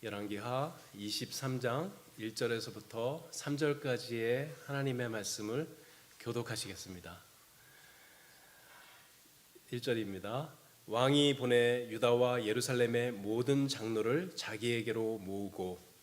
열왕기하 23장 1절에서부터 3절까지의 하나님의 말씀을 교독하시겠습니다. 1절입니다. 왕이 보내 유다와 예루살렘의 모든 장로를 자기에게로 모으고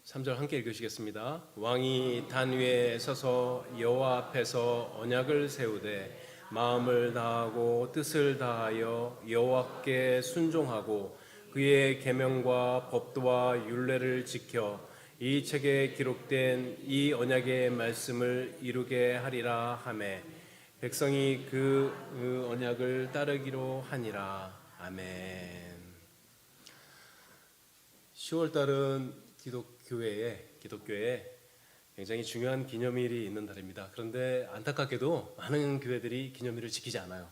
삼절 함께 읽으시겠습니다. 왕이 단 위에 서서 여호와 앞에서 언약을 세우되 마음을 다하고 뜻을 다하여 여호와께 순종하고 그의 계명과 법도와 율례를 지켜 이 책에 기록된 이 언약의 말씀을 이루게 하리라 하매 백성이 그 언약을 따르기로 하니라. 아멘. 10월달은 기독교회에 굉장히 중요한 기념일이 있는 달입니다. 그런데 안타깝게도 많은 교회들이 기념일을 지키지 않아요.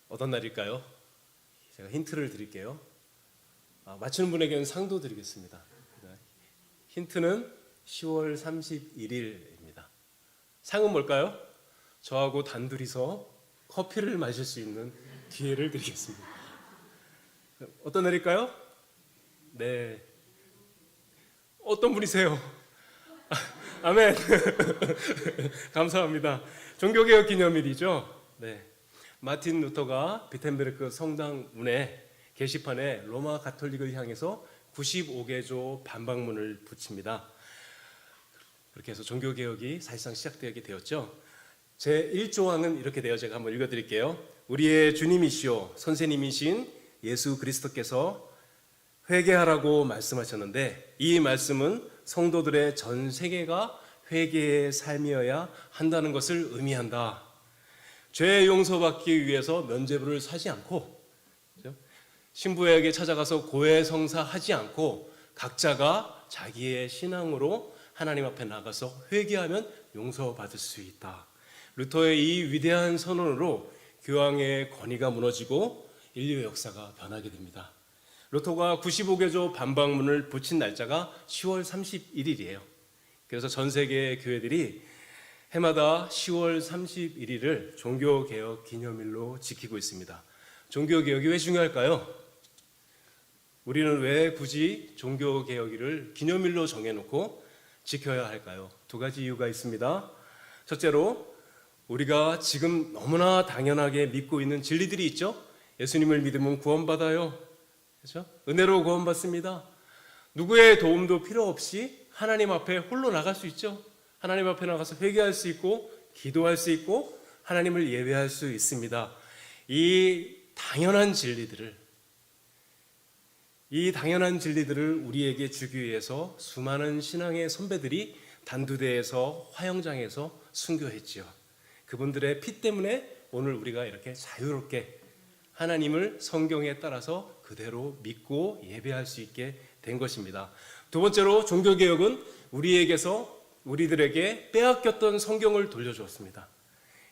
어떤 날일까요? 제가 힌트를 드릴게요. 맞추는 분에게는 상도 드리겠습니다. 힌트는 10월 31일입니다. 상은 뭘까요? 저하고 단둘이서 커피를 마실 수 있는 기회를 드리겠습니다. 어떤 날일까요? 네. 어떤 분이세요? 아멘. 감사합니다. 종교개혁 기념일이죠. 네. 마틴 루터가 비텐베르크 성당 문에 게시판에 로마 가톨릭을 향해서 95개조 반박문을 붙입니다. 그렇게 해서 종교개혁이 사실상 시작되게 되었죠. 제 1조항은 이렇게 돼요. 제가 한번 읽어드릴게요. 우리의 주님이시오 선생님이신 예수 그리스도께서 회개하라고 말씀하셨는데 이 말씀은 성도들의 전 세계가 회개의 삶이어야 한다는 것을 의미한다. 죄 용서받기 위해서 면죄부를 사지 않고 신부에게 찾아가서 고해성사하지 않고 각자가 자기의 신앙으로 하나님 앞에 나가서 회개하면 용서받을 수 있다. 루터의 이 위대한 선언으로 교황의 권위가 무너지고 인류의 역사가 변하게 됩니다. 루터가 95개조 반박문을 붙인 날짜가 10월 31일이에요. 그래서 전 세계 교회들이 해마다 10월 31일을 종교개혁 기념일로 지키고 있습니다. 종교개혁이 왜 중요할까요? 우리는 왜 굳이 종교개혁일을 기념일로 정해놓고 지켜야 할까요? 두 가지 이유가 있습니다. 첫째로 우리가 지금 너무나 당연하게 믿고 있는 진리들이 있죠. 예수님을 믿으면 구원받아요. 그렇죠? 은혜로 구원받습니다. 누구의 도움도 필요 없이 하나님 앞에 홀로 나갈 수 있죠. 하나님 앞에 나가서 회개할 수 있고 기도할 수 있고 하나님을 예배할 수 있습니다. 이 당연한 진리들을 우리에게 주기 위해서 수많은 신앙의 선배들이 단두대에서 화영장에서 순교했지요. 그분들의 피 때문에 오늘 우리가 이렇게 자유롭게 하나님을 성경에 따라서 그대로 믿고 예배할 수 있게 된 것입니다. 두 번째로 종교개혁은 우리들에게 빼앗겼던 성경을 돌려주었습니다.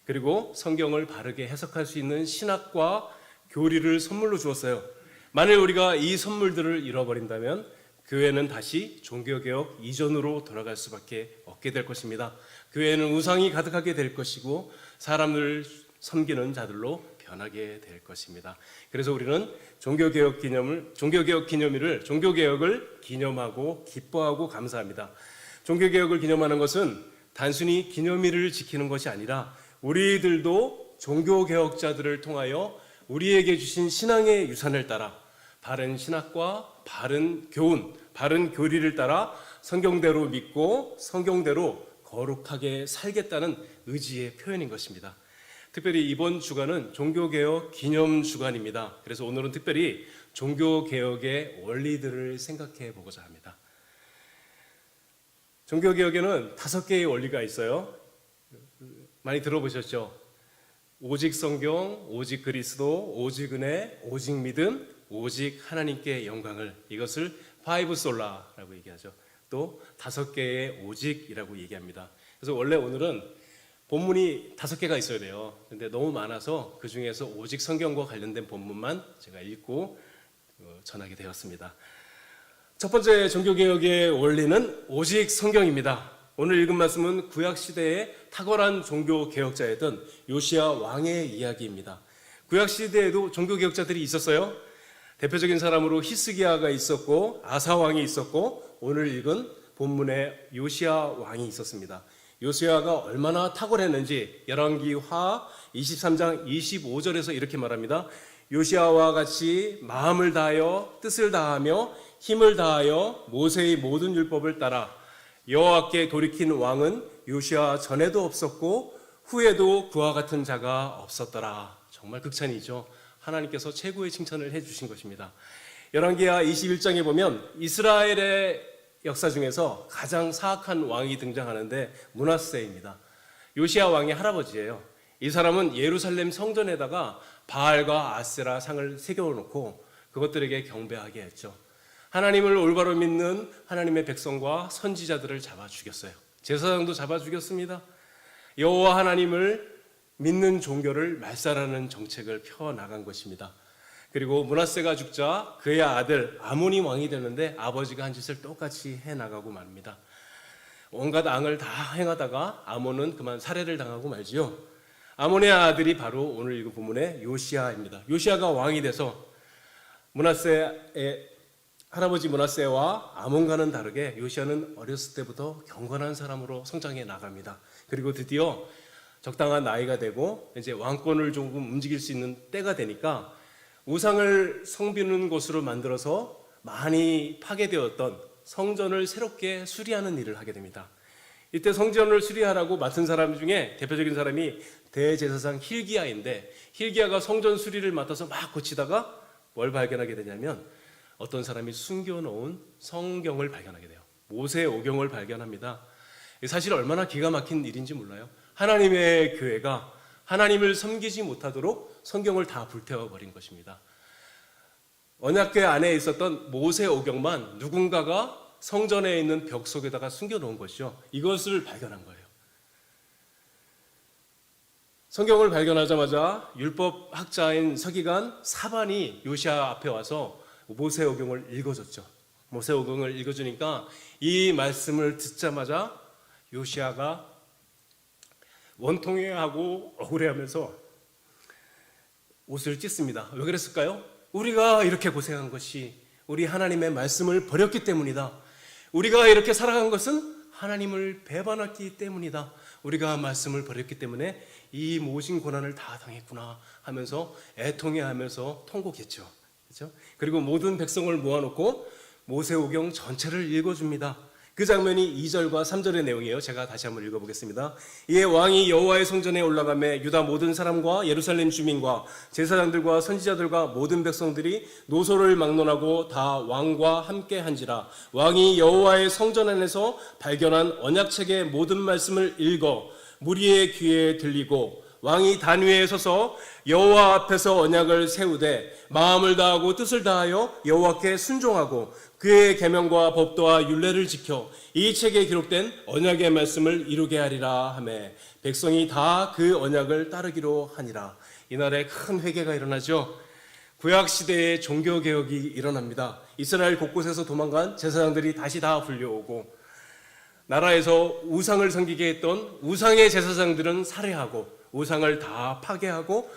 그리고 성경을 바르게 해석할 수 있는 신학과 교리를 선물로 주었어요. 만일 우리가 이 선물들을 잃어버린다면 교회는 다시 종교개혁 이전으로 돌아갈 수밖에 없게 될 것입니다. 교회는 우상이 가득하게 될 것이고 사람을 섬기는 자들로 변하게 될 것입니다. 그래서 우리는 종교개혁을 기념하고 기뻐하고 감사합니다. 종교개혁을 기념하는 것은 단순히 기념일을 지키는 것이 아니라 우리들도 종교개혁자들을 통하여 우리에게 주신 신앙의 유산을 따라 바른 신학과 바른 교훈, 바른 교리를 따라 성경대로 믿고 성경대로 거룩하게 살겠다는 의지의 표현인 것입니다. 특별히 이번 주간은 종교개혁 기념주간입니다. 그래서 오늘은 특별히 종교개혁의 원리들을 생각해 보고자 합니다. 종교개혁에는 5개의 원리가 있어요. 많이 들어보셨죠? 오직 성경, 오직 그리스도, 오직 은혜, 오직 믿음, 오직 하나님께 영광을, 이것을 파이브 솔라라고 얘기하죠. 또 5개의 오직이라고 얘기합니다. 그래서 원래 오늘은 본문이 5개가 있어야 돼요. 근데 너무 많아서 그 중에서 오직 성경과 관련된 본문만 제가 읽고 전하게 되었습니다. 첫 번째 종교개혁의 원리는 오직 성경입니다. 오늘 읽은 말씀은 구약시대의 탁월한 종교개혁자였던 요시야 왕의 이야기입니다. 구약시대에도 종교개혁자들이 있었어요. 대표적인 사람으로 히스기야가 있었고 아사 왕이 있었고 오늘 읽은 본문에 요시야 왕이 있었습니다. 요시야가 얼마나 탁월했는지 열왕기하 23장 25절에서 이렇게 말합니다. 요시야와 같이 마음을 다하여 뜻을 다하며 힘을 다하여 모세의 모든 율법을 따라 여호와께 돌이킨 왕은 요시야 전에도 없었고 후에도 그와 같은 자가 없었더라. 정말 극찬이죠. 하나님께서 최고의 칭찬을 해주신 것입니다. 열왕기하 21장에 보면 이스라엘의 역사 중에서 가장 사악한 왕이 등장하는데 므낫세입니다. 요시야 왕의 할아버지예요. 이 사람은 예루살렘 성전에다가 바알과 아세라 상을 새겨놓고 그것들에게 경배하게 했죠. 하나님을 올바로 믿는 하나님의 백성과 선지자들을 잡아 죽였어요. 제사장도 잡아 죽였습니다. 여호와 하나님을 믿는 종교를 말살하는 정책을 펴나간 것입니다. 그리고 므낫세가 죽자 그의 아들 아몬이 왕이 되는데 아버지가 한 짓을 똑같이 해나가고 말입니다. 온갖 앙을 다 행하다가 아몬은 그만 살해를 당하고 말지요. 아몬의 아들이 바로 오늘 읽은 본문의 요시야입니다. 요시야가 왕이 돼서 므낫세의 할아버지 므낫세와 아몬과는 다르게 요시야는 어렸을 때부터 경건한 사람으로 성장해 나갑니다. 그리고 드디어 적당한 나이가 되고 이제 왕권을 조금 움직일 수 있는 때가 되니까 우상을 성비는 곳으로 만들어서 많이 파괴되었던 성전을 새롭게 수리하는 일을 하게 됩니다. 이때 성전을 수리하라고 맡은 사람 중에 대표적인 사람이 대제사장 힐기야인데 힐기야가 성전 수리를 맡아서 막 고치다가 뭘 발견하게 되냐면 어떤 사람이 숨겨놓은 성경을 발견하게 돼요. 모세오경을 발견합니다. 사실 얼마나 기가 막힌 일인지 몰라요. 하나님의 교회가 하나님을 섬기지 못하도록 성경을 다 불태워버린 것입니다. 언약궤 안에 있었던 모세오경만 누군가가 성전에 있는 벽 속에다가 숨겨놓은 것이죠. 이것을 발견한 거예요. 성경을 발견하자마자 율법학자인 서기관 사반이 요시야 앞에 와서 모세오경을 읽어줬죠. 모세오경을 읽어주니까 이 말씀을 듣자마자 요시야가 원통해하고 억울해하면서 옷을 찢습니다. 왜 그랬을까요? 우리가 이렇게 고생한 것이 우리 하나님의 말씀을 버렸기 때문이다. 우리가 이렇게 살아간 것은 하나님을 배반했기 때문이다. 우리가 말씀을 버렸기 때문에 이 모진 고난을 다 당했구나 하면서 애통해하면서 통곡했죠. 그렇죠? 그리고 모든 백성을 모아놓고 모세오경 전체를 읽어줍니다. 그 장면이 2절과 3절의 내용이에요. 제가 다시 한번 읽어보겠습니다. 이에 왕이 여호와의 성전에 올라가매 유다 모든 사람과 예루살렘 주민과 제사장들과 선지자들과 모든 백성들이 노소를 막론하고 다 왕과 함께 한지라. 왕이 여호와의 성전 안에서 발견한 언약책의 모든 말씀을 읽어 무리의 귀에 들리고 왕이 단 위에 서서 여호와 앞에서 언약을 세우되 마음을 다하고 뜻을 다하여 여호와께 순종하고 그의 계명과 법도와 율례를 지켜 이 책에 기록된 언약의 말씀을 이루게 하리라 하매 백성이 다 그 언약을 따르기로 하니라. 이날에 큰 회개가 일어나죠. 구약 시대의 종교 개혁이 일어납니다. 이스라엘 곳곳에서 도망간 제사장들이 다시 다 불려오고 나라에서 우상을 섬기게 했던 우상의 제사장들은 살해하고 우상을 다 파괴하고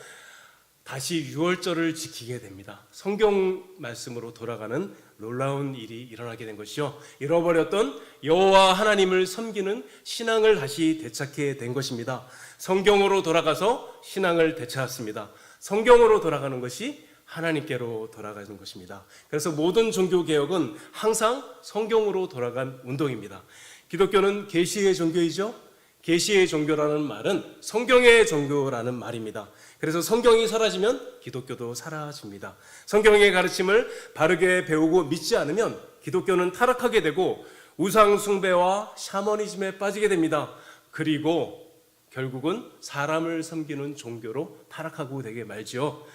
다시 유월절을 지키게 됩니다. 성경 말씀으로 돌아가는 놀라운 일이 일어나게 된 것이죠. 잃어버렸던 여호와 하나님을 섬기는 신앙을 다시 되찾게 된 것입니다. 성경으로 돌아가서 신앙을 되찾았습니다. 성경으로 돌아가는 것이 하나님께로 돌아가는 것입니다. 그래서 모든 종교개혁은 항상 성경으로 돌아간 운동입니다. 기독교는 계시의 종교이죠. 계시의 종교라는 말은 성경의 종교라는 말입니다. 그래서 성경이 사라지면 기독교도 사라집니다. 성경의 가르침을 바르게 배우고 믿지 않으면 기독교는 타락하게 되고 우상 숭배와 샤머니즘에 빠지게 됩니다. 그리고 결국은 사람을 섬기는 종교로 타락하고 되게 말지요.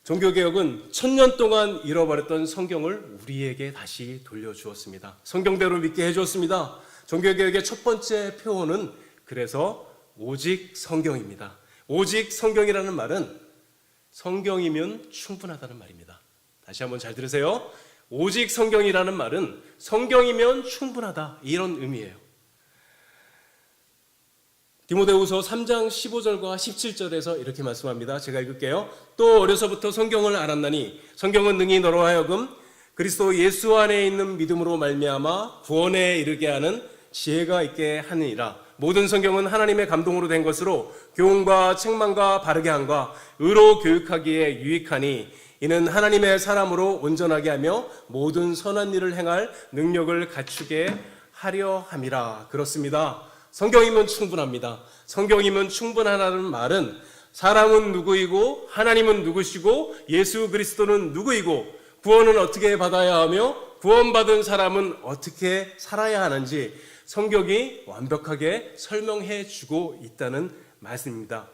종교개혁은 1000년 동안 잃어버렸던 성경을 우리에게 다시 돌려주었습니다. 성경대로 믿게 해주었습니다. 종교개혁의 첫 번째 표어는 그래서 오직 성경입니다. 오직 성경이라는 말은 성경이면 충분하다는 말입니다. 다시 한번 잘 들으세요. 오직 성경이라는 말은 성경이면 충분하다, 이런 의미예요. 디모데후서 3장 15절과 17절에서 이렇게 말씀합니다. 제가 읽을게요. 또 어려서부터 성경을 알았나니 성경은 능히 너로 하여금 그리스도 예수 안에 있는 믿음으로 말미암아 구원에 이르게 하는 지혜가 있게 하느니라. 모든 성경은 하나님의 감동으로 된 것으로 교훈과 책망과 바르게 함과 의로 교육하기에 유익하니 이는 하나님의 사람으로 온전하게 하며 모든 선한 일을 행할 능력을 갖추게 하려 함이라. 그렇습니다. 성경이면 충분합니다. 성경이면 충분하다는 말은 사람은 누구이고 하나님은 누구시고 예수 그리스도는 누구이고 구원은 어떻게 받아야 하며 구원받은 사람은 어떻게 살아야 하는지 성경이 완벽하게 설명해 주고 있다는 말씀입니다.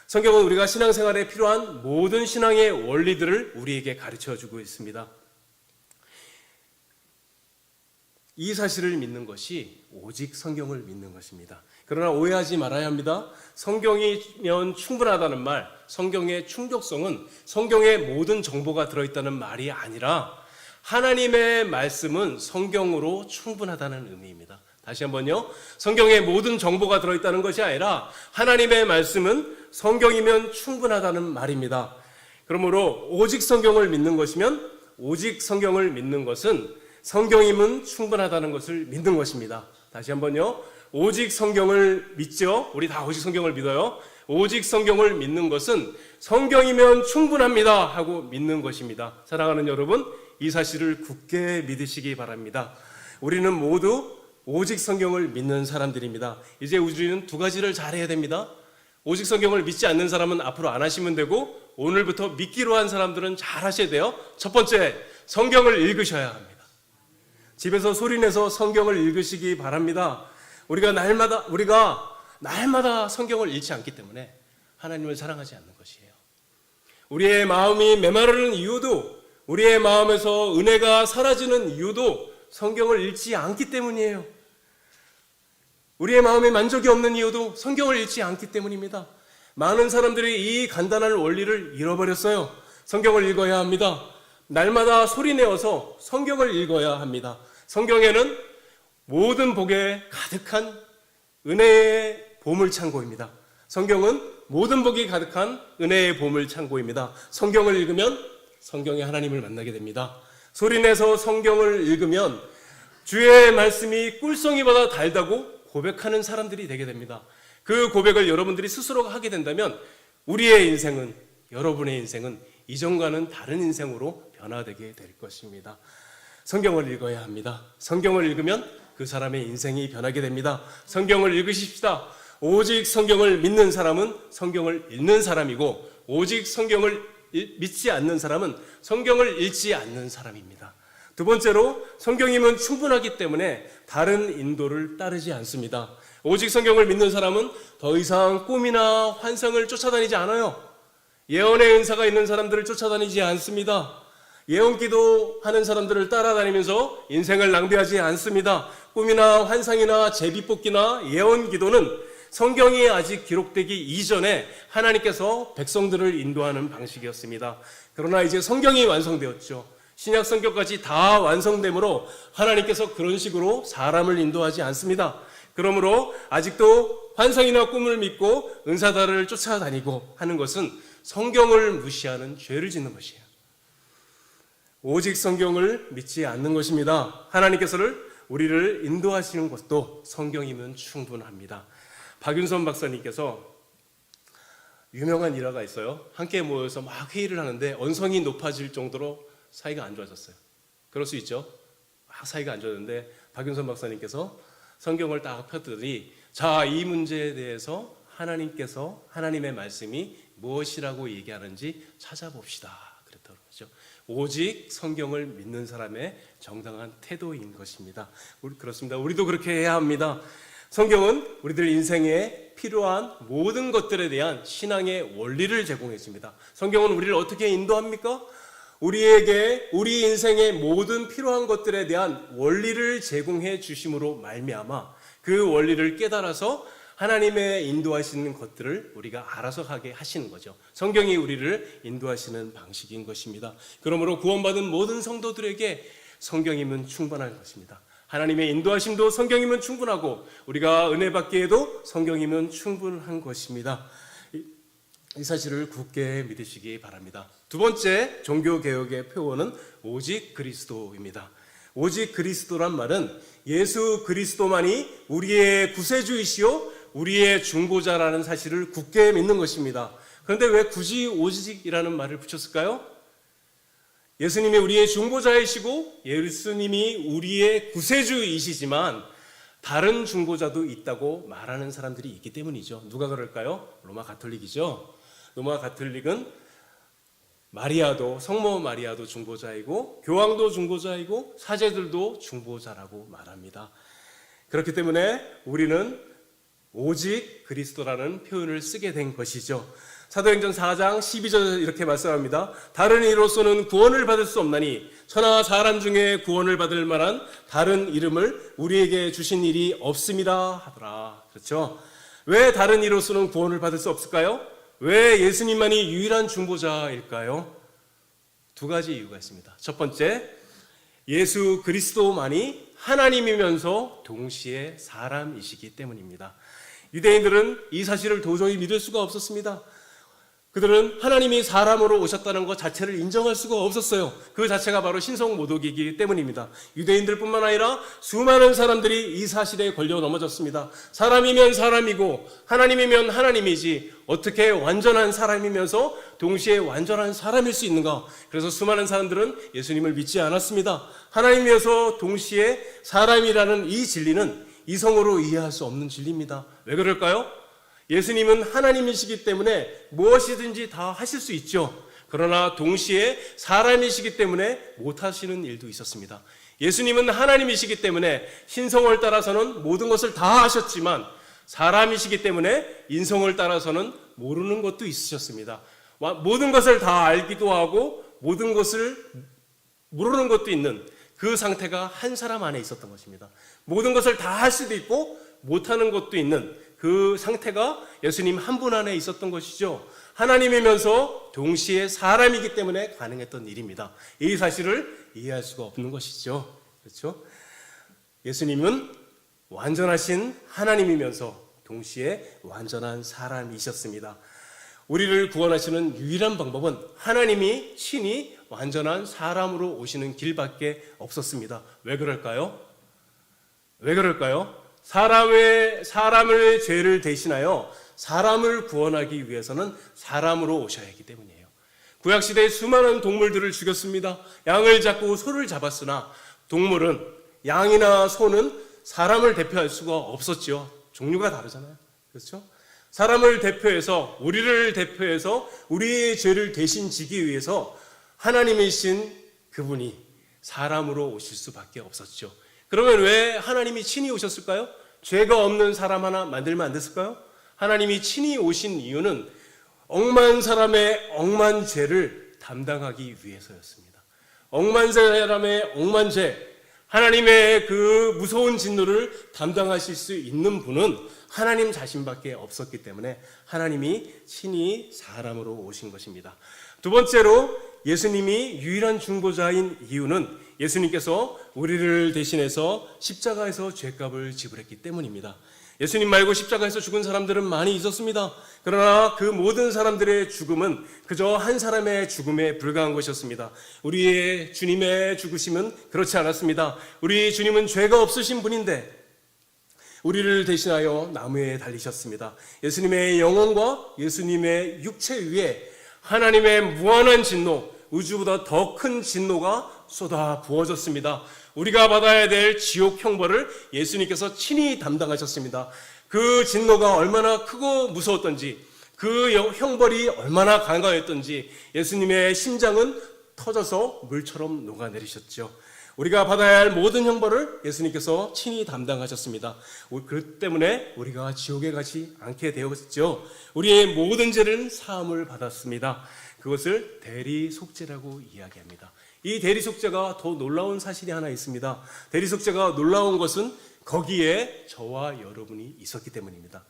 성경은 우리가 신앙생활에 필요한 모든 신앙의 원리들을 우리에게 가르쳐 주고 있습니다. 이 사실을 믿는 것이 오직 성경을 믿는 것입니다. 그러나 오해하지 말아야 합니다. 성경이면 충분하다는 말, 성경의 충족성은 성경의 모든 정보가 들어있다는 말이 아니라 하나님의 말씀은 성경으로 충분하다는 의미입니다. 다시 한번요. 성경의 모든 정보가 들어있다는 것이 아니라 하나님의 말씀은 성경이면 충분하다는 말입니다. 그러므로 오직 성경을 믿는 것이면 오직 성경을 믿는 것은 성경이면 충분하다는 것을 믿는 것입니다. 다시 한번요. 오직 성경을 믿죠. 우리 다 오직 성경을 믿어요. 오직 성경을 믿는 것은 성경이면 충분합니다 하고 믿는 것입니다. 사랑하는 여러분, 이 사실을 굳게 믿으시기 바랍니다. 우리는 모두 오직 성경을 믿는 사람들입니다. 이제 우리는 두 가지를 잘해야 됩니다. 오직 성경을 믿지 않는 사람은 앞으로 안 하시면 되고, 오늘부터 믿기로 한 사람들은 잘 하셔야 돼요. 첫 번째, 성경을 읽으셔야 합니다. 집에서 소리내서 성경을 읽으시기 바랍니다. 우리가 날마다 성경을 읽지 않기 때문에 하나님을 사랑하지 않는 것이에요. 우리의 마음이 메마르는 이유도, 우리의 마음에서 은혜가 사라지는 이유도 성경을 읽지 않기 때문이에요. 우리의 마음에 만족이 없는 이유도 성경을 읽지 않기 때문입니다. 많은 사람들이 이 간단한 원리를 잃어버렸어요. 성경을 읽어야 합니다. 날마다 소리내어서 성경을 읽어야 합니다. 성경에는 모든 복에 가득한 은혜의 보물창고입니다. 성경은 모든 복이 가득한 은혜의 보물창고입니다. 성경을 읽으면 성경의 하나님을 만나게 됩니다. 소리내서 성경을 읽으면 주의 말씀이 꿀송이보다 달다고 고백하는 사람들이 되게 됩니다. 그 고백을 여러분들이 스스로 하게 된다면 우리의 인생은, 여러분의 인생은 이전과는 다른 인생으로 변화되게 될 것입니다. 성경을 읽어야 합니다. 성경을 읽으면 그 사람의 인생이 변하게 됩니다. 성경을 읽으십시다. 오직 성경을 믿는 사람은 성경을 읽는 사람이고, 오직 성경을 믿지 않는 사람은 성경을 읽지 않는 사람입니다. 두 번째로, 성경이면 충분하기 때문에 다른 인도를 따르지 않습니다. 오직 성경을 믿는 사람은 더 이상 꿈이나 환상을 쫓아다니지 않아요. 예언의 은사가 있는 사람들을 쫓아다니지 않습니다. 예언기도 하는 사람들을 따라다니면서 인생을 낭비하지 않습니다. 꿈이나 환상이나 제비뽑기나 예언기도는 성경이 아직 기록되기 이전에 하나님께서 백성들을 인도하는 방식이었습니다. 그러나 이제 성경이 완성되었죠. 신약 성경까지 다 완성되므로 하나님께서 그런 식으로 사람을 인도하지 않습니다. 그러므로 아직도 환상이나 꿈을 믿고 은사다를 쫓아다니고 하는 것은 성경을 무시하는 죄를 짓는 것이에요. 오직 성경을 믿지 않는 것입니다. 하나님께서는 우리를 인도하시는 것도 성경이면 충분합니다. 박윤선 박사님께서 유명한 일화가 있어요. 함께 모여서 막 회의를 하는데 언성이 높아질 정도로 사이가 안 좋아졌어요. 그럴 수 있죠. 막 사이가 안 좋았는데 박윤선 박사님께서 성경을 딱 펴더니, 자, 이 문제에 대해서 하나님께서, 하나님의 말씀이 무엇이라고 얘기하는지 찾아봅시다. 그랬다고 그러죠. 오직 성경을 믿는 사람의 정당한 태도인 것입니다. 그렇습니다. 우리도 그렇게 해야 합니다. 성경은 우리들 인생에 필요한 모든 것들에 대한 신앙의 원리를 제공해 줍니다. 성경은 우리를 어떻게 인도합니까? 우리에게 우리 인생의 모든 필요한 것들에 대한 원리를 제공해 주심으로 말미암아 그 원리를 깨달아서 하나님의 인도하시는 것들을 우리가 알아서 하게 하시는 거죠. 성경이 우리를 인도하시는 방식인 것입니다. 그러므로 구원받은 모든 성도들에게 성경이면 충분한 것입니다. 하나님의 인도하심도 성경이면 충분하고 우리가 은혜 받기에도 성경이면 충분한 것입니다. 이 사실을 굳게 믿으시기 바랍니다. 두 번째 종교개혁의 표어는 오직 그리스도입니다. 오직 그리스도란 말은 예수 그리스도만이 우리의 구세주이시요 우리의 중보자라는 사실을 굳게 믿는 것입니다. 그런데 왜 굳이 오직이라는 말을 붙였을까요? 예수님이 우리의 중보자이시고 예수님이 우리의 구세주이시지만 다른 중보자도 있다고 말하는 사람들이 있기 때문이죠. 누가 그럴까요? 로마 가톨릭이죠. 로마 가톨릭은 마리아도 성모 마리아도 중보자이고 교황도 중보자이고 사제들도 중보자라고 말합니다. 그렇기 때문에 우리는 오직 그리스도라는 표현을 쓰게 된 것이죠. 사도행전 4장 12절 이렇게 말씀합니다. 다른 이로서는 구원을 받을 수 없나니 천하 사람 중에 구원을 받을 만한 다른 이름을 우리에게 주신 일이 없음이라 하더라. 그렇죠? 왜 다른 이로서는 구원을 받을 수 없을까요? 왜 예수님만이 유일한 중보자일까요? 두 가지 이유가 있습니다. 첫 번째, 예수 그리스도만이 하나님이면서 동시에 사람이시기 때문입니다. 유대인들은 이 사실을 도저히 믿을 수가 없었습니다. 그들은 하나님이 사람으로 오셨다는 것 자체를 인정할 수가 없었어요. 그 자체가 바로 신성 모독이기 때문입니다. 유대인들뿐만 아니라 수많은 사람들이 이 사실에 걸려 넘어졌습니다. 사람이면 사람이고 하나님이면 하나님이지 어떻게 완전한 사람이면서 동시에 완전한 사람일 수 있는가? 그래서 수많은 사람들은 예수님을 믿지 않았습니다. 하나님이어서 동시에 사람이라는 이 진리는 이성으로 이해할 수 없는 진리입니다. 왜 그럴까요? 예수님은 하나님이시기 때문에 무엇이든지 다 하실 수 있죠. 그러나 동시에 사람이시기 때문에 못하시는 일도 있었습니다. 예수님은 하나님이시기 때문에 신성을 따라서는 모든 것을 다 하셨지만 사람이시기 때문에 인성을 따라서는 모르는 것도 있으셨습니다. 모든 것을 다 알기도 하고 모든 것을 모르는 것도 있는 그 상태가 한 사람 안에 있었던 것입니다. 모든 것을 다 할 수도 있고 못하는 것도 있는 그 상태가 예수님 한 분 안에 있었던 것이죠. 하나님이면서 동시에 사람이기 때문에 가능했던 일입니다. 이 사실을 이해할 수가 없는 것이죠. 그렇죠? 예수님은 완전하신 하나님이면서 동시에 완전한 사람이셨습니다. 우리를 구원하시는 유일한 방법은 하나님이 친히 완전한 사람으로 오시는 길밖에 없었습니다. 왜 그럴까요? 왜 그럴까요? 사람을 죄를 대신하여 사람을 구원하기 위해서는 사람으로 오셔야 하기 때문이에요. 구약시대에 수많은 동물들을 죽였습니다. 양을 잡고 소를 잡았으나 동물은 양이나 소는 사람을 대표할 수가 없었죠. 종류가 다르잖아요. 그렇죠? 사람을 대표해서 우리를 대표해서 우리의 죄를 대신 지기 위해서 하나님이신 그분이 사람으로 오실 수밖에 없었죠. 그러면 왜 하나님이 친히 오셨을까요? 죄가 없는 사람 하나 만들면 안 됐을까요? 하나님이 친히 오신 이유는 억만 사람의 억만 죄를 담당하기 위해서였습니다. 억만 사람의 억만 죄, 하나님의 그 무서운 진노를 담당하실 수 있는 분은 하나님 자신밖에 없었기 때문에 하나님이 친히 사람으로 오신 것입니다. 두 번째로 예수님이 유일한 중보자인 이유는 예수님께서 우리를 대신해서 십자가에서 죄값을 지불했기 때문입니다. 예수님 말고 십자가에서 죽은 사람들은 많이 있었습니다. 그러나 그 모든 사람들의 죽음은 그저 한 사람의 죽음에 불과한 것이었습니다. 우리의 주님의 죽으심은 그렇지 않았습니다. 우리 주님은 죄가 없으신 분인데 우리를 대신하여 나무에 달리셨습니다. 예수님의 영혼과 예수님의 육체 위에 하나님의 무한한 진노, 우주보다 더 큰 진노가 쏟아 부어졌습니다. 우리가 받아야 될 지옥 형벌을 예수님께서 친히 담당하셨습니다. 그 진노가 얼마나 크고 무서웠던지, 그 형벌이 얼마나 강하였던지 예수님의 심장은 터져서 물처럼 녹아내리셨죠. 우리가 받아야 할 모든 형벌을 예수님께서 친히 담당하셨습니다. 그 때문에 우리가 지옥에 가지 않게 되었죠. 우리의 모든 죄는 사함을 받았습니다. 그것을 대리속죄라고 이야기합니다. 이 대리속죄가 더 놀라운 사실이 하나 있습니다. 대리속죄가 놀라운 것은 거기에 저와 여러분이 있었기 때문입니다.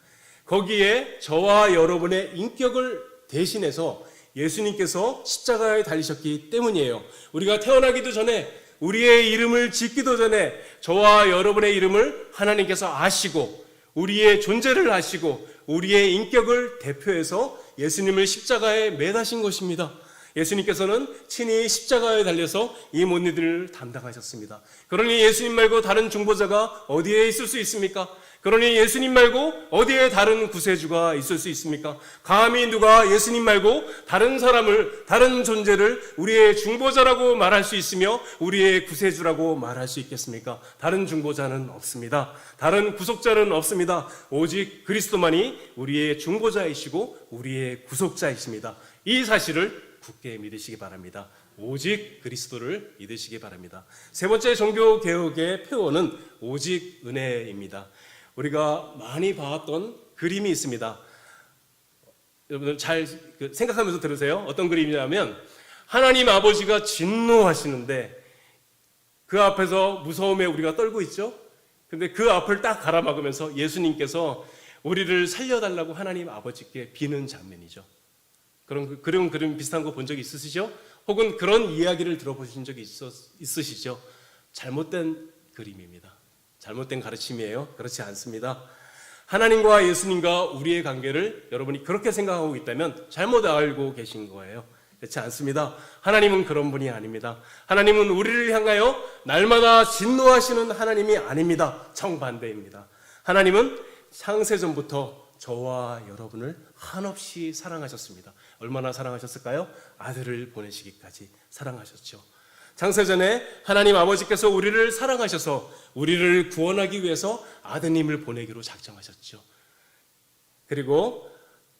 거기에 저와 여러분의 인격을 대신해서 예수님께서 십자가에 달리셨기 때문이에요. 우리가 태어나기도 전에, 우리의 이름을 짓기도 전에 저와 여러분의 이름을 하나님께서 아시고 우리의 존재를 아시고 우리의 인격을 대표해서 예수님을 십자가에 매다신 것입니다. 예수님께서는 친히 십자가에 달려서 이 모든 일을 담당하셨습니다. 그러니 예수님 말고 다른 중보자가 어디에 있을 수 있습니까? 그러니 예수님 말고 어디에 다른 구세주가 있을 수 있습니까? 감히 누가 예수님 말고 다른 사람을, 다른 존재를 우리의 중보자라고 말할 수 있으며 우리의 구세주라고 말할 수 있겠습니까? 다른 중보자는 없습니다. 다른 구속자는 없습니다. 오직 그리스도만이 우리의 중보자이시고 우리의 구속자이십니다. 이 사실을 굳게 믿으시기 바랍니다. 오직 그리스도를 믿으시기 바랍니다. 세 번째 종교개혁의 표어는 오직 은혜입니다. 우리가 많이 봐왔던 그림이 있습니다. 여러분들 잘 생각하면서 들으세요. 어떤 그림이냐면 하나님 아버지가 진노하시는데 그 앞에서 무서움에 우리가 떨고 있죠. 근데 그 앞을 딱 가라막으면서 예수님께서 우리를 살려달라고 하나님 아버지께 비는 장면이죠. 그런 그림 비슷한 거 본 적 있으시죠? 혹은 그런 이야기를 들어보신 적이 있으시죠? 잘못된 그림입니다. 잘못된 가르침이에요. 그렇지 않습니다. 하나님과 예수님과 우리의 관계를 여러분이 그렇게 생각하고 있다면 잘못 알고 계신 거예요. 그렇지 않습니다. 하나님은 그런 분이 아닙니다. 하나님은 우리를 향하여 날마다 진노하시는 하나님이 아닙니다. 정반대입니다. 하나님은 창세전부터 저와 여러분을 한없이 사랑하셨습니다. 얼마나 사랑하셨을까요? 아들을 보내시기까지 사랑하셨죠. 창세전에 하나님 아버지께서 우리를 사랑하셔서 우리를 구원하기 위해서 아드님을 보내기로 작정하셨죠. 그리고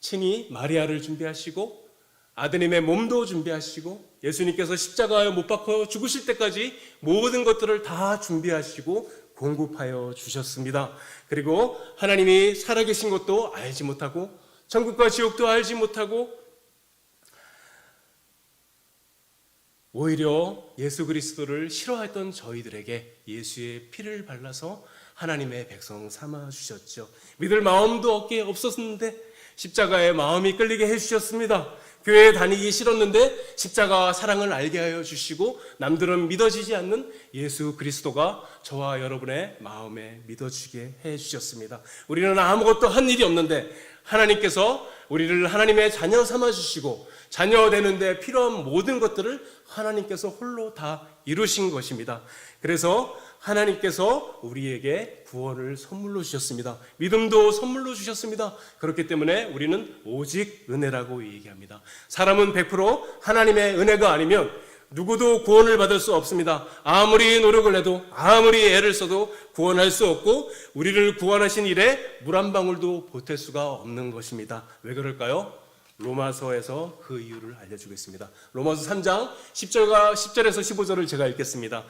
친히 마리아를 준비하시고 아드님의 몸도 준비하시고 예수님께서 십자가에 못 박혀 죽으실 때까지 모든 것들을 다 준비하시고 공급하여 주셨습니다. 그리고 하나님이 살아계신 것도 알지 못하고 천국과 지옥도 알지 못하고 오히려 예수 그리스도를 싫어했던 저희들에게 예수의 피를 발라서 하나님의 백성 삼아 주셨죠. 믿을 마음도 없었는데 십자가에 마음이 끌리게 해주셨습니다. 교회에 다니기 싫었는데 십자가 사랑을 알게 하여 주시고 남들은 믿어지지 않는 예수 그리스도가 저와 여러분의 마음에 믿어지게 해주셨습니다. 우리는 아무것도 한 일이 없는데 하나님께서 우리를 하나님의 자녀 삼아주시고 자녀 되는데 필요한 모든 것들을 하나님께서 홀로 다 이루신 것입니다. 그래서 하나님께서 우리에게 구원을 선물로 주셨습니다. 믿음도 선물로 주셨습니다. 그렇기 때문에 우리는 오직 은혜라고 얘기합니다. 사람은 100% 하나님의 은혜가 아니면 누구도 구원을 받을 수 없습니다. 아무리 노력을 해도 아무리 애를 써도 구원할 수 없고 우리를 구원하신 일에 물 한 방울도 보탤 수가 없는 것입니다. 왜 그럴까요? 로마서에서 그 이유를 알려주겠습니다. 로마서 3장 10절에서 15절을 제가 읽겠습니다.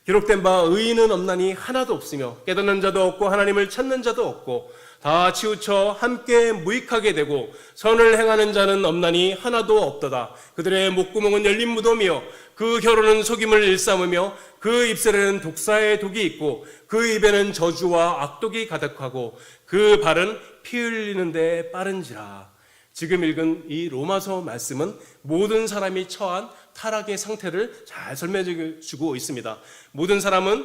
기록된 바 의인은 없나니 하나도 없으며 깨닫는 자도 없고 하나님을 찾는 자도 없고 다 치우쳐 함께 무익하게 되고 선을 행하는 자는 없나니 하나도 없도다. 그들의 목구멍은 열린 무덤이요 그 혀로는 속임을 일삼으며 그 입술에는 독사의 독이 있고 그 입에는 저주와 악독이 가득하고 그 발은 피 흘리는 데 빠른지라. 지금 읽은 이 로마서 말씀은 모든 사람이 처한 타락의 상태를 잘 설명해 주고 있습니다. 모든 사람은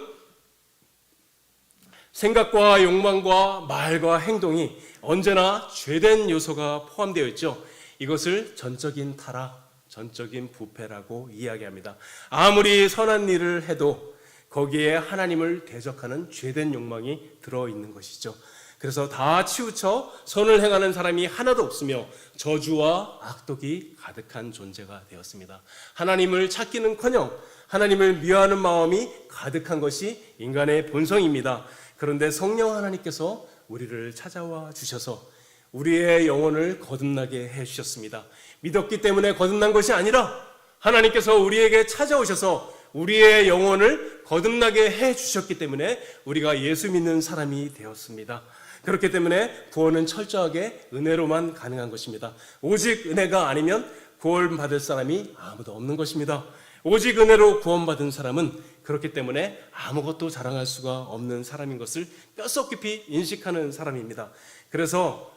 생각과 욕망과 말과 행동이 언제나 죄된 요소가 포함되어 있죠. 이것을 전적인 타락, 전적인 부패라고 이야기합니다. 아무리 선한 일을 해도 거기에 하나님을 대적하는 죄된 욕망이 들어있는 것이죠. 그래서 다 치우쳐 선을 행하는 사람이 하나도 없으며 저주와 악독이 가득한 존재가 되었습니다. 하나님을 찾기는커녕 하나님을 미워하는 마음이 가득한 것이 인간의 본성입니다. 그런데 성령 하나님께서 우리를 찾아와 주셔서 우리의 영혼을 거듭나게 해주셨습니다. 믿었기 때문에 거듭난 것이 아니라 하나님께서 우리에게 찾아오셔서 우리의 영혼을 거듭나게 해주셨기 때문에 우리가 예수 믿는 사람이 되었습니다. 그렇기 때문에 구원은 철저하게 은혜로만 가능한 것입니다. 오직 은혜가 아니면 구원받을 사람이 아무도 없는 것입니다. 오직 은혜로 구원받은 사람은 그렇기 때문에 아무것도 자랑할 수가 없는 사람인 것을 뼛속 깊이 인식하는 사람입니다. 그래서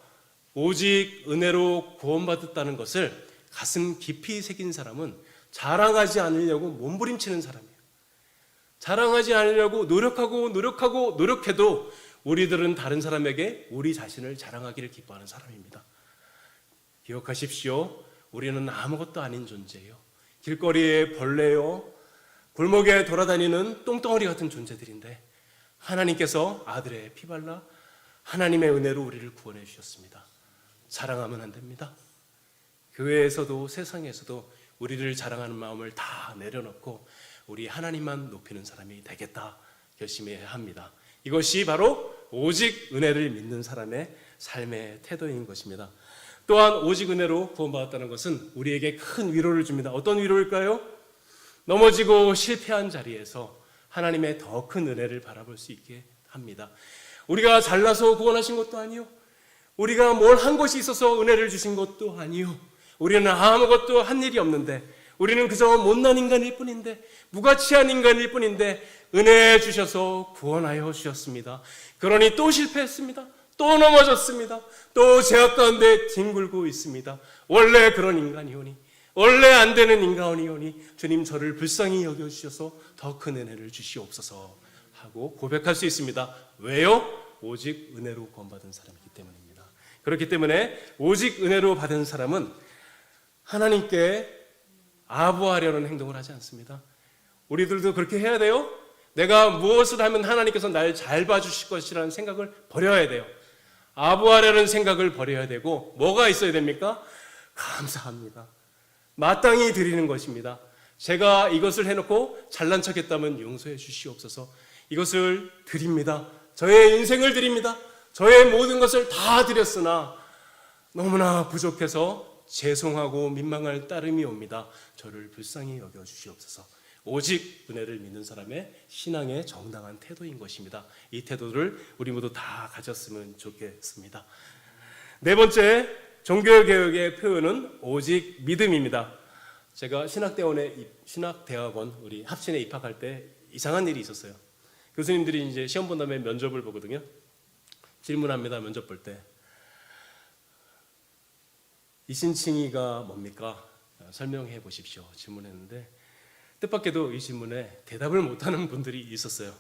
오직 은혜로 구원받았다는 것을 가슴 깊이 새긴 사람은 자랑하지 않으려고 몸부림치는 사람이에요. 자랑하지 않으려고 노력해도 우리들은 다른 사람에게 우리 자신을 자랑하기를 기뻐하는 사람입니다. 기억하십시오. 우리는 아무것도 아닌 존재예요. 길거리에 벌레요, 골목에 돌아다니는 똥덩어리 같은 존재들인데 하나님께서 아들의 피 발라 하나님의 은혜로 우리를 구원해 주셨습니다. 자랑하면 안 됩니다. 교회에서도 세상에서도 우리를 자랑하는 마음을 다 내려놓고 우리 하나님만 높이는 사람이 되겠다 결심해야 합니다. 이것이 바로 오직 은혜를 믿는 사람의 삶의 태도인 것입니다. 또한 오직 은혜로 구원받았다는 것은 우리에게 큰 위로를 줍니다. 어떤 위로일까요? 넘어지고 실패한 자리에서 하나님의 더 큰 은혜를 바라볼 수 있게 합니다. 우리가 잘나서 구원하신 것도 아니요, 우리가 뭘 한 것이 있어서 은혜를 주신 것도 아니요, 우리는 아무것도 한 일이 없는데, 우리는 그저 못난 인간일 뿐인데, 무가치한 인간일 뿐인데 은혜 주셔서 구원하여 주셨습니다. 그러니 또 실패했습니다. 또 넘어졌습니다. 또 죄악 가운데 뒹굴고 있습니다. 원래 그런 인간이오니, 원래 안 되는 인간이오니 주님 저를 불쌍히 여겨주셔서 더 큰 은혜를 주시옵소서 하고 고백할 수 있습니다. 왜요? 오직 은혜로 구원받은 사람이기 때문입니다. 그렇기 때문에 오직 은혜로 받은 사람은 하나님께 아부하려는 행동을 하지 않습니다. 우리들도 그렇게 해야 돼요. 내가 무엇을 하면 하나님께서 날 잘 봐주실 것이라는 생각을 버려야 돼요. 아부하려는 생각을 버려야 되고 뭐가 있어야 됩니까? 감사합니다. 마땅히 드리는 것입니다. 제가 이것을 해놓고 잘난 척했다면 용서해 주시옵소서. 이것을 드립니다. 저의 인생을 드립니다. 저의 모든 것을 다 드렸으나 너무나 부족해서 죄송하고 민망할 따름이 옵니다. 저를 불쌍히 여겨주시옵소서. 오직 은혜를 믿는 사람의 신앙의 정당한 태도인 것입니다. 이 태도를 우리 모두 다 가졌으면 좋겠습니다. 네 번째 종교개혁의 표현은 오직 믿음입니다. 제가 신학대학원 우리 합신에 입학할 때 이상한 일이 있었어요. 교수님들이 이제 시험 본 다음에 면접을 보거든요. 질문합니다. 면접 볼 때 이신칭의가 뭡니까? 설명해 보십시오. 질문했는데 뜻밖에도 이 질문에 대답을 못하는 분들이 있었어요.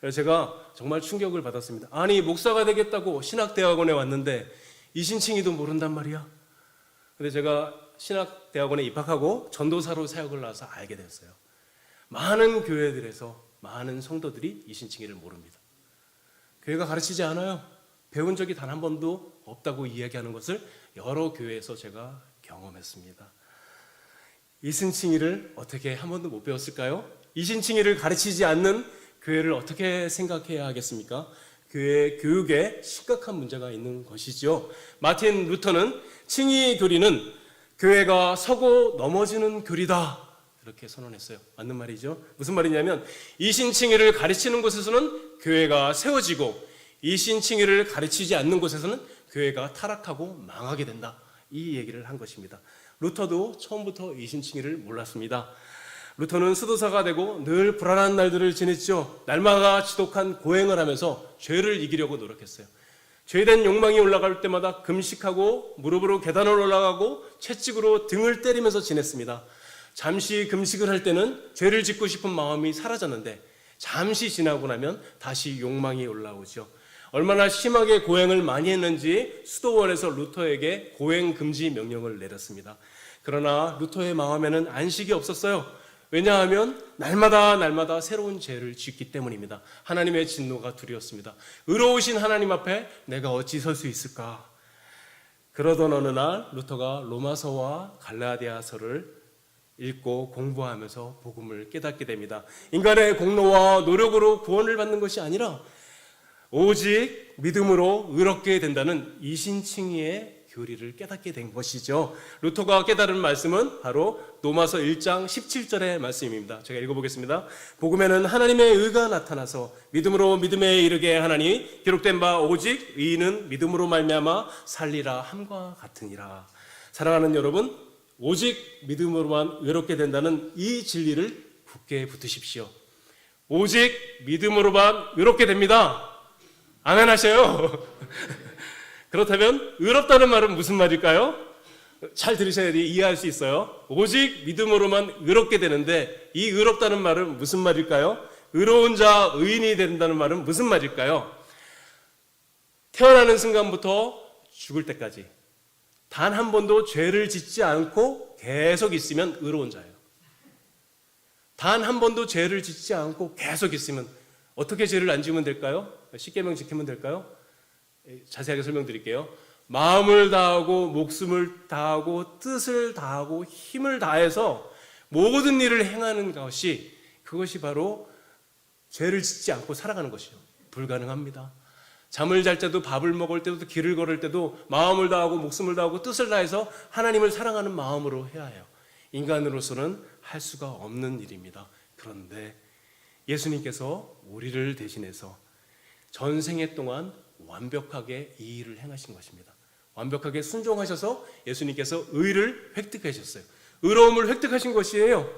그래서 제가 정말 충격을 받았습니다. 아니 목사가 되겠다고 신학대학원에 왔는데 이신칭의도 모른단 말이야. 근데 제가 신학대학원에 입학하고 전도사로 사역을 나와서 알게 됐어요. 많은 교회들에서 많은 성도들이 이신칭의를 모릅니다. 교회가 가르치지 않아요. 배운 적이 단 한 번도 없다고 이야기하는 것을 여러 교회에서 제가 경험했습니다. 이신칭의를 어떻게 한 번도 못 배웠을까요? 이신칭의를 가르치지 않는 교회를 어떻게 생각해야 하겠습니까? 교회 교육에 심각한 문제가 있는 것이죠. 마틴 루터는 칭의 교리는 교회가 서고 넘어지는 교리다 이렇게 선언했어요. 맞는 말이죠. 무슨 말이냐면 이신칭의를 가르치는 곳에서는 교회가 세워지고 이신칭의를 가르치지 않는 곳에서는 교회가 타락하고 망하게 된다. 이 얘기를 한 것입니다. 루터도 처음부터 이신칭의를 몰랐습니다. 루터는 수도사가 되고 늘 불안한 날들을 지냈죠. 날마다 지독한 고행을 하면서 죄를 이기려고 노력했어요. 죄된 욕망이 올라갈 때마다 금식하고 무릎으로 계단을 올라가고 채찍으로 등을 때리면서 지냈습니다. 잠시 금식을 할 때는 죄를 짓고 싶은 마음이 사라졌는데 잠시 지나고 나면 다시 욕망이 올라오죠. 얼마나 심하게 고행을 많이 했는지 수도원에서 루터에게 고행 금지 명령을 내렸습니다. 그러나 루터의 마음에는 안식이 없었어요. 왜냐하면 날마다 새로운 죄를 짓기 때문입니다. 하나님의 진노가 두려웠습니다. 의로우신 하나님 앞에 내가 어찌 설 수 있을까? 그러던 어느 날 루터가 로마서와 갈라디아서를 읽고 공부하면서 복음을 깨닫게 됩니다. 인간의 공로와 노력으로 구원을 받는 것이 아니라 오직 믿음으로 의롭게 된다는 이신칭의의 교리를 깨닫게 된 것이죠. 루터가 깨달은 말씀은 바로 로마서 1장 17절의 말씀입니다. 제가 읽어보겠습니다. 복음에는 하나님의 의가 나타나서 믿음으로 믿음에 이르게 하나니 기록된 바 오직 의인은 믿음으로 말미암아 살리라 함과 같으니라. 사랑하는 여러분, 오직 믿음으로만 의롭게 된다는 이 진리를 굳게 붙드십시오. 오직 믿음으로만 의롭게 됩니다. 아멘 하셔요. 그렇다면 의롭다는 말은 무슨 말일까요? 잘 들으셔야 돼. 이해할 수 있어요. 오직 믿음으로만 의롭게 되는데 이 의롭다는 말은 무슨 말일까요? 의로운 자, 의인이 된다는 말은 무슨 말일까요? 태어나는 순간부터 죽을 때까지 단 한 번도 죄를 짓지 않고 계속 있으면 의로운 자예요. 단 한 번도 죄를 짓지 않고 계속 있으면 어떻게 죄를 안 지으면 될까요? 십계명 지키면 될까요? 자세하게 설명드릴게요. 마음을 다하고 목숨을 다하고 뜻을 다하고 힘을 다해서 모든 일을 행하는 것이 그것이 바로 죄를 짓지 않고 살아가는 것이요. 불가능합니다. 잠을 잘 때도 밥을 먹을 때도 길을 걸을 때도 마음을 다하고 목숨을 다하고 뜻을 다해서 하나님을 사랑하는 마음으로 해야 해요. 인간으로서는 할 수가 없는 일입니다. 그런데 예수님께서 우리를 대신해서 전생애 동안 완벽하게 이 일을 행하신 것입니다. 완벽하게 순종하셔서 예수님께서 의를 획득하셨어요. 의로움을 획득하신 것이에요.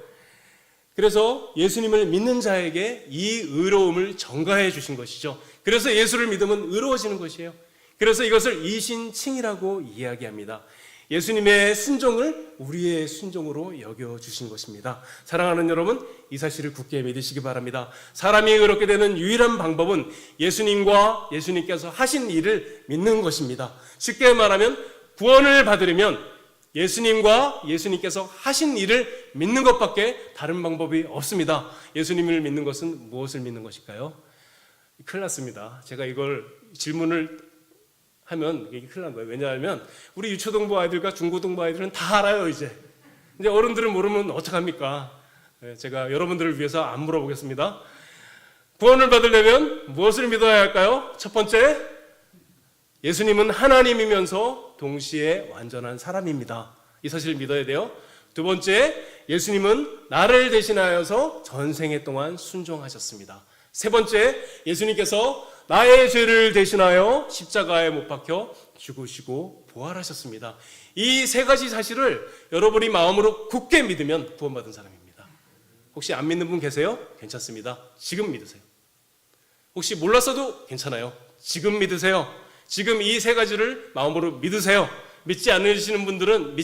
그래서 예수님을 믿는 자에게 이 의로움을 전가해 주신 것이죠. 그래서 예수를 믿으면 의로워지는 것이에요. 그래서 이것을 이신칭이라고 이야기합니다. 예수님의 순종을 우리의 순종으로 여겨주신 것입니다. 사랑하는 여러분, 이 사실을 굳게 믿으시기 바랍니다. 사람이 의롭게 되는 유일한 방법은 예수님과 예수님께서 하신 일을 믿는 것입니다. 쉽게 말하면 구원을 받으려면 예수님과 예수님께서 하신 일을 믿는 것밖에 다른 방법이 없습니다. 예수님을 믿는 것은 무엇을 믿는 것일까요? 큰일 났습니다. 제가 이걸 질문을 하면 이게 큰일 난 거예요. 왜냐하면 우리 유초등부 아이들과 중고등부 아이들은 다 알아요. 이제 어른들은 모르면 어떡합니까? 제가 여러분들을 위해서 안 물어보겠습니다. 구원을 받으려면 무엇을 믿어야 할까요? 첫 번째, 예수님은 하나님이면서 동시에 완전한 사람입니다. 이 사실을 믿어야 돼요. 두 번째, 예수님은 나를 대신하여서 전생애 동안 순종하셨습니다. 세 번째, 예수님께서 나의 죄를 대신하여 십자가에 못 박혀 죽으시고 부활하셨습니다. 이 세 가지 사실을 여러분이 마음으로 굳게 믿으면 구원받은 사람입니다. 혹시 안 믿는 분 계세요? 괜찮습니다. 지금 믿으세요. 혹시 몰랐어도 괜찮아요. 지금 믿으세요. 지금 이 세 가지를 마음으로 믿으세요. 믿지 않으시는 분들은,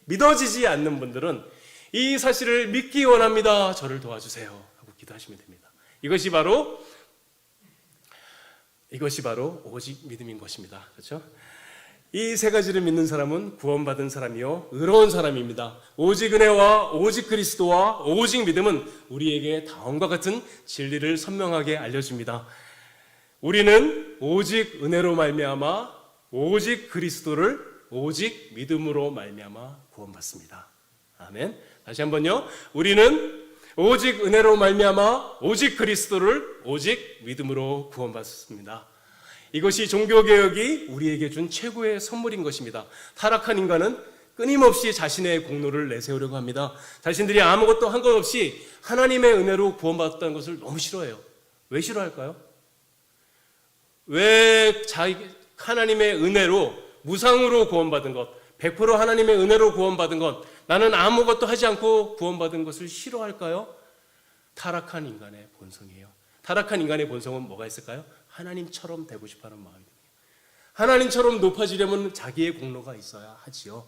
믿어지지 않는 분들은 이 사실을 믿기 원합니다. 저를 도와주세요. 하고 기도하시면 됩니다. 이것이 바로 오직 믿음인 것입니다. 그렇죠? 이 세 가지를 믿는 사람은 구원받은 사람이요 의로운 사람입니다. 오직 은혜와 오직 그리스도와 오직 믿음은 우리에게 다음과 같은 진리를 선명하게 알려줍니다. 우리는 오직 은혜로 말미암아 오직 그리스도를 오직 믿음으로 말미암아 구원받습니다. 아멘. 다시 한번요. 우리는 오직 은혜로 말미암아 오직 그리스도를 오직 믿음으로 구원받습니다. 이것이 종교개혁이 우리에게 준 최고의 선물인 것입니다. 타락한 인간은 끊임없이 자신의 공로를 내세우려고 합니다. 자신들이 아무것도 한 것 없이 하나님의 은혜로 구원받았다는 것을 너무 싫어해요. 왜 싫어할까요? 왜 하나님의 은혜로 무상으로 구원받은 것, 100% 하나님의 은혜로 구원받은 것, 나는 아무것도 하지 않고 구원받은 것을 싫어할까요? 타락한 인간의 본성이에요. 타락한 인간의 본성은 뭐가 있을까요? 하나님처럼 되고 싶어하는 마음입니다. 하나님처럼 높아지려면 자기의 공로가 있어야 하지요.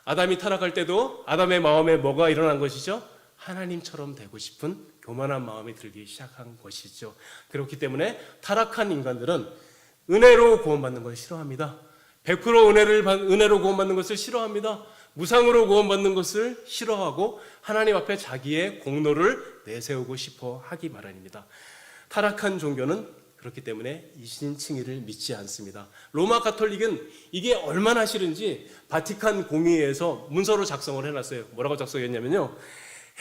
아담이 타락할 때도 아담의 마음에 뭐가 일어난 것이죠? 하나님처럼 되고 싶은 교만한 마음이 들기 시작한 것이죠. 그렇기 때문에 타락한 인간들은 은혜로 구원받는 걸 싫어합니다. 100% 은혜로 구원받는 것을 싫어합니다. 무상으로 구원받는 것을 싫어하고 하나님 앞에 자기의 공로를 내세우고 싶어 하기 마련입니다. 타락한 종교는 그렇기 때문에 이신칭의를 믿지 않습니다. 로마 가톨릭은 이게 얼마나 싫은지 바티칸 공의회에서 문서로 작성을 해놨어요. 뭐라고 작성했냐면요,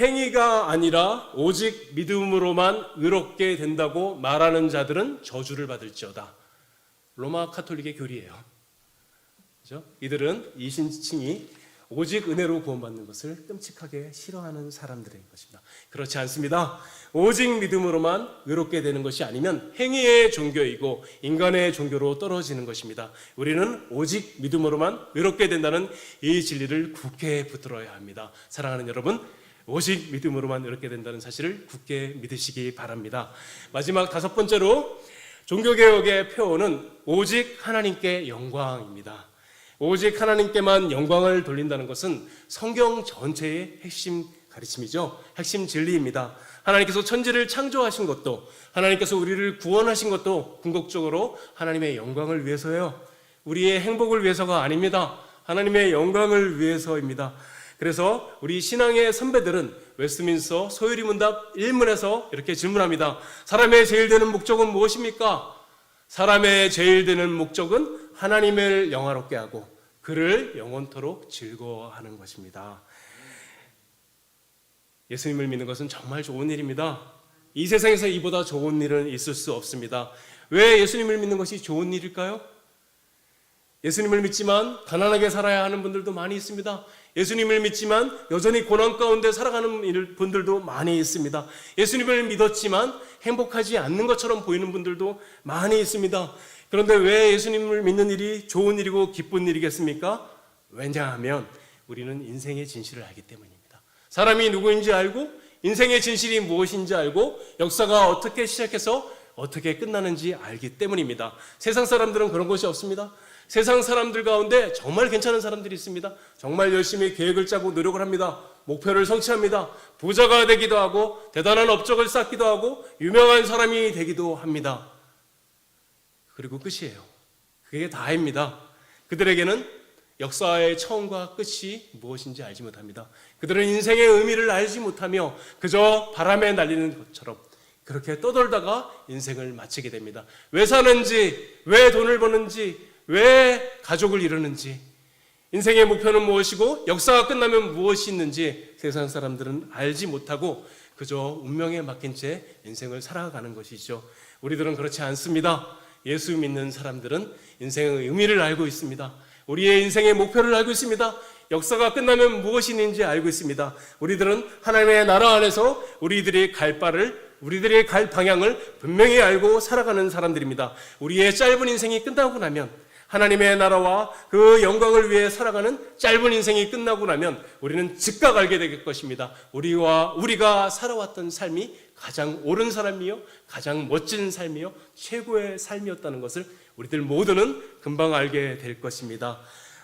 행위가 아니라 오직 믿음으로만 의롭게 된다고 말하는 자들은 저주를 받을지어다. 로마 가톨릭의 교리예요. 그렇죠? 이들은 이신칭의, 오직 은혜로 구원받는 것을 끔찍하게 싫어하는 사람들인 것입니다. 그렇지 않습니다. 오직 믿음으로만 의롭게 되는 것이 아니면 행위의 종교이고 인간의 종교로 떨어지는 것입니다. 우리는 오직 믿음으로만 의롭게 된다는 이 진리를 굳게 붙들어야 합니다. 사랑하는 여러분, 오직 믿음으로만 의롭게 된다는 사실을 굳게 믿으시기 바랍니다. 마지막 5번째로 종교개혁의 표어는 오직 하나님께 영광입니다. 오직 하나님께만 영광을 돌린다는 것은 성경 전체의 핵심 가르침이죠. 핵심 진리입니다. 하나님께서 천지를 창조하신 것도, 하나님께서 우리를 구원하신 것도 궁극적으로 하나님의 영광을 위해서예요. 우리의 행복을 위해서가 아닙니다. 하나님의 영광을 위해서입니다. 그래서 우리 신앙의 선배들은 웨스트민스터 소요리 문답 1문에서 이렇게 질문합니다. 사람의 제일 되는 목적은 무엇입니까? 사람의 제일 되는 목적은 하나님을 영화롭게 하고 그를 영원토록 즐거워하는 것입니다. 예수님을 믿는 것은 정말 좋은 일입니다. 이 세상에서 이보다 좋은 일은 있을 수 없습니다. 왜 예수님을 믿는 것이 좋은 일일까요? 예수님을 믿지만 가난하게 살아야 하는 분들도 많이 있습니다. 예수님을 믿지만 여전히 고난 가운데 살아가는 분들도 많이 있습니다. 예수님을 믿었지만 행복하지 않는 것처럼 보이는 분들도 많이 있습니다. 그런데 왜 예수님을 믿는 일이 좋은 일이고 기쁜 일이겠습니까? 왜냐하면 우리는 인생의 진실을 알기 때문입니다. 사람이 누구인지 알고 인생의 진실이 무엇인지 알고 역사가 어떻게 시작해서 어떻게 끝나는지 알기 때문입니다. 세상 사람들은 그런 것이 없습니다. 세상 사람들 가운데 정말 괜찮은 사람들이 있습니다. 정말 열심히 계획을 짜고 노력을 합니다. 목표를 성취합니다. 부자가 되기도 하고 대단한 업적을 쌓기도 하고 유명한 사람이 되기도 합니다. 그리고 끝이에요. 그게 다입니다. 그들에게는 역사의 처음과 끝이 무엇인지 알지 못합니다. 그들은 인생의 의미를 알지 못하며 그저 바람에 날리는 것처럼 그렇게 떠돌다가 인생을 마치게 됩니다. 왜 사는지, 왜 돈을 버는지, 왜 가족을 이루는지, 인생의 목표는 무엇이고 역사가 끝나면 무엇이 있는지 세상 사람들은 알지 못하고 그저 운명에 맡긴 채 인생을 살아가는 것이죠. 우리들은 그렇지 않습니다. 예수 믿는 사람들은 인생의 의미를 알고 있습니다. 우리의 인생의 목표를 알고 있습니다. 역사가 끝나면 무엇이 있는지 알고 있습니다. 우리들은 하나님의 나라 안에서 우리들이 갈 방향을 분명히 알고 살아가는 사람들입니다. 우리의 짧은 인생이 끝나고 나면, 하나님의 나라와 그 영광을 위해 살아가는 짧은 인생이 끝나고 나면 우리는 즉각 알게 될 것입니다. 우리가 살아왔던 삶이 가장 옳은 삶이요, 가장 멋진 삶이요, 최고의 삶이었다는 것을 우리들 모두는 금방 알게 될 것입니다.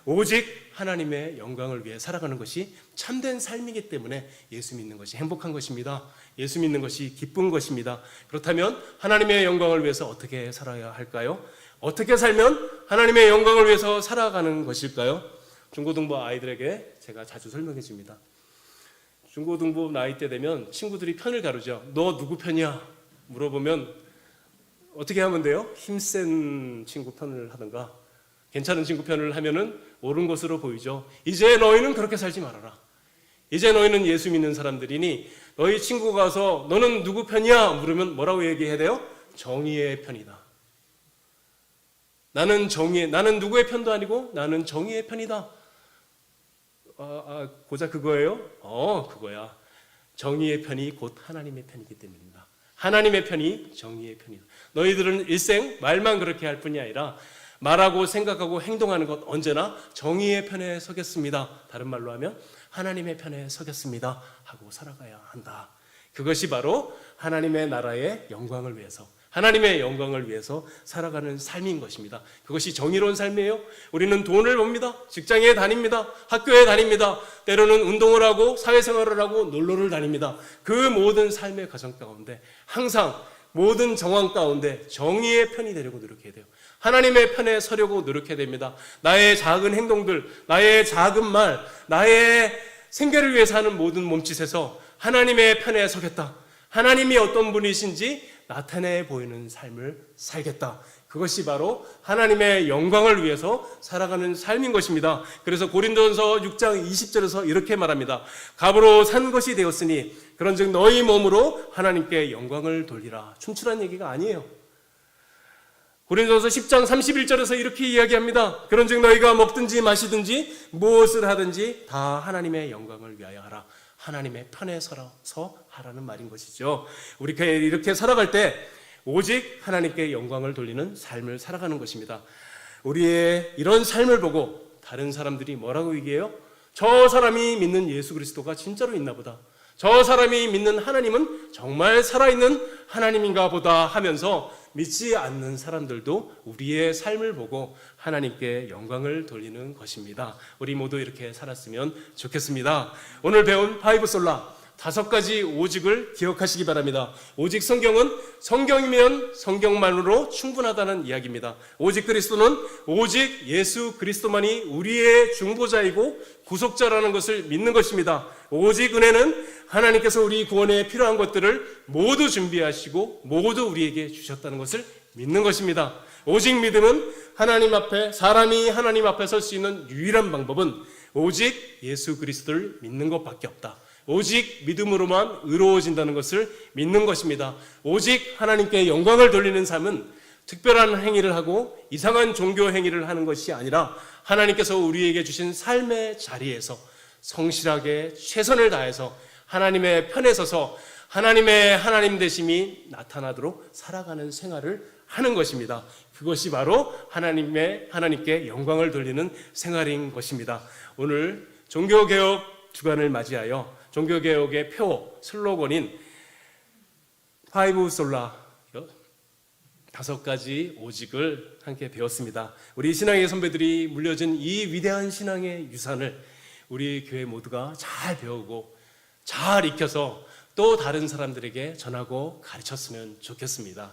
오직 하나님의 영광을 위해 살아가는 것이 참된 삶이기 때문에 예수 믿는 것이 행복한 것입니다. 예수 믿는 것이 기쁜 것입니다. 그렇다면 하나님의 영광을 위해서 어떻게 살아야 할까요? 어떻게 살면 하나님의 영광을 위해서 살아가는 것일까요? 중고등부 아이들에게 제가 자주 설명해 줍니다. 중고등부 나이 때 되면 친구들이 편을 가르죠. 너 누구 편이야? 물어보면 어떻게 하면 돼요? 힘센 친구 편을 하든가 괜찮은 친구 편을 하면은 옳은 것으로 보이죠. 이제 너희는 그렇게 살지 말아라. 이제 너희는 예수 믿는 사람들이니 너희 친구가 가서 너는 누구 편이야? 물으면 뭐라고 얘기해야 돼요? 정의의 편이다. 나는 누구의 편도 아니고 나는 정의의 편이다. 고작 그거예요? 그거야. 정의의 편이 곧 하나님의 편이기 때문입니다. 하나님의 편이 정의의 편이다. 너희들은 일생 말만 그렇게 할 뿐이 아니라 말하고 생각하고 행동하는 것 언제나 정의의 편에 서겠습니다. 다른 말로 하면 하나님의 편에 서겠습니다 하고 살아가야 한다. 그것이 바로 하나님의 나라의 영광을 위해서, 하나님의 영광을 위해서 살아가는 삶인 것입니다. 그것이 정의로운 삶이에요. 우리는 돈을 법니다. 직장에 다닙니다. 학교에 다닙니다. 때로는 운동을 하고 사회생활을 하고 놀러를 다닙니다. 그 모든 삶의 과정 가운데 항상 모든 정황 가운데 정의의 편이 되려고 노력해야 돼요. 하나님의 편에 서려고 노력해야 됩니다. 나의 작은 행동들, 나의 작은 말, 나의 생계를 위해서 하는 모든 몸짓에서 하나님의 편에 서겠다. 하나님이 어떤 분이신지 나타내 보이는 삶을 살겠다. 그것이 바로 하나님의 영광을 위해서 살아가는 삶인 것입니다. 그래서 고린도전서 6장 20절에서 이렇게 말합니다. 값으로 산 것이 되었으니 그런즉 너희 몸으로 하나님께 영광을 돌리라. 춤추란 얘기가 아니에요. 고린도서 10장 31절에서 이렇게 이야기합니다. 그런즉 너희가 먹든지 마시든지 무엇을 하든지 다 하나님의 영광을 위하여 하라. 하나님의 편에 서서 하라는 말인 것이죠. 우리가 이렇게 살아갈 때 오직 하나님께 영광을 돌리는 삶을 살아가는 것입니다. 우리의 이런 삶을 보고 다른 사람들이 뭐라고 얘기해요? 저 사람이 믿는 예수 그리스도가 진짜로 있나 보다. 저 사람이 믿는 하나님은 정말 살아있는 하나님인가 보다 하면서 믿지 않는 사람들도 우리의 삶을 보고 하나님께 영광을 돌리는 것입니다. 우리 모두 이렇게 살았으면 좋겠습니다. 오늘 배운 파이브솔라 5가지 오직을 기억하시기 바랍니다. 오직 성경은 성경이면 성경만으로 충분하다는 이야기입니다. 오직 그리스도는 오직 예수 그리스도만이 우리의 중보자이고 구속자라는 것을 믿는 것입니다. 오직 은혜는 하나님께서 우리 구원에 필요한 것들을 모두 준비하시고 모두 우리에게 주셨다는 것을 믿는 것입니다. 오직 믿음은 하나님 앞에, 사람이 하나님 앞에 설 수 있는 유일한 방법은 오직 예수 그리스도를 믿는 것밖에 없다. 오직 믿음으로만 의로워진다는 것을 믿는 것입니다. 오직 하나님께 영광을 돌리는 삶은 특별한 행위를 하고 이상한 종교 행위를 하는 것이 아니라 하나님께서 우리에게 주신 삶의 자리에서 성실하게 최선을 다해서 하나님의 편에 서서 하나님의 하나님 되심이 나타나도록 살아가는 생활을 하는 것입니다. 그것이 바로 하나님께 영광을 돌리는 생활인 것입니다. 오늘 종교개혁 주간을 맞이하여 종교개혁의 표 슬로건인 파이브솔라 5가지 오직을 함께 배웠습니다. 우리 신앙의 선배들이 물려준 이 위대한 신앙의 유산을 우리 교회 모두가 잘 배우고 잘 익혀서 또 다른 사람들에게 전하고 가르쳤으면 좋겠습니다.